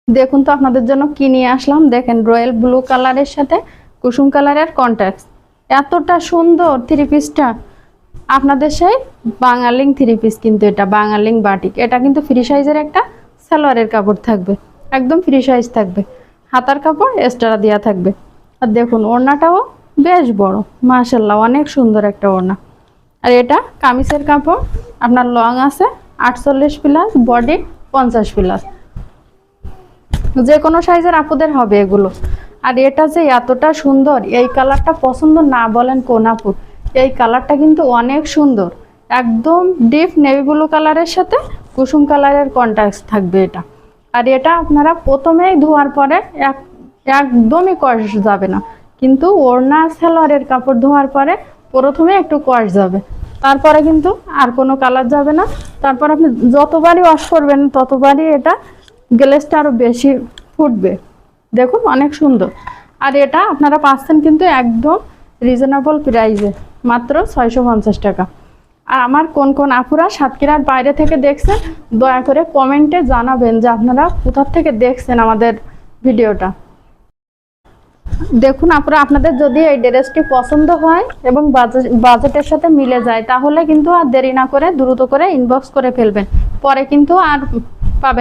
দেখুন তো আপনাদের জন্য কি নিয়ে আসলাম। দেখেন রয়্যাল ব্লু কালারের সাথে কুসুম কালারের কন্ট্রাস্ট, এতটা সুন্দর থ্রি পিসটা। আপনাদের সেই বাঙালিং থ্রি পিস, কিন্তু এটা বাঙালিং বাটিক। এটা কিন্তু ফ্রি সাইজের একটা সালোয়ারের কাপড় থাকবে, একদম ফ্রি সাইজ থাকবে। হাতার কাপড় এক্সট্রা দেওয়া থাকবে। আর দেখুন ওড়নাটাও বেশ বড়, মাশাল্লাহ অনেক সুন্দর একটা ওড়না। আর এটা কামিজের কাপড়, আপনার লং আছে 48 প্লাস, বডি 50 প্লাস, যে কোনো সাইজের আপুদের হবে এগুলো। আর এটা যে এতটা সুন্দর, এই কালারটা পছন্দ না বলেন কোন আপু, এই কালারটা কিন্তু অনেক সুন্দর। একদম ডিপ নেভি ব্লু কালারের সাথে কুসুম কালারের কন্ট্রাস্ট থাকবে এটা। আর এটা আপনারা প্রথমেই ধোয়ার পরে একদমই কষ যাবে না, কিন্তু ওড়না সালোয়ারের কাপড় ধোয়ার পরে প্রথমে একটু কষ যাবে, তারপরে কিন্তু আর কোনো কালার যাবে না। তারপর আপনি যতবারই ওয়াশ করবেন ততবারই এটা গ্লেজটা আরো বেশি ফুটবে। দেখুন অনেক সুন্দর। আর এটা আপনারা পাচ্ছেন কিন্তু একদম রিজনেবল প্রাইসে, মাত্র 650 টাকা। আর আমার কোন কোন আপুরা সাতক্ষীরার বাইরে থেকে দেখছেন দয়া করে কমেন্টে জানাবেন যে আপনারা কোথা থেকে দেখছেন আমাদের ভিডিওটা। দেখুন আপুরা, আপনাদের যদি এই ড্রেসটি পছন্দ হয় এবং বাজেটের সাথে মিলে যায়, তাহলে কিন্তু আর দেরি না করে দ্রুত করে ইনবক্স করে ফেলবেন, পরে কিন্তু আর পাবেন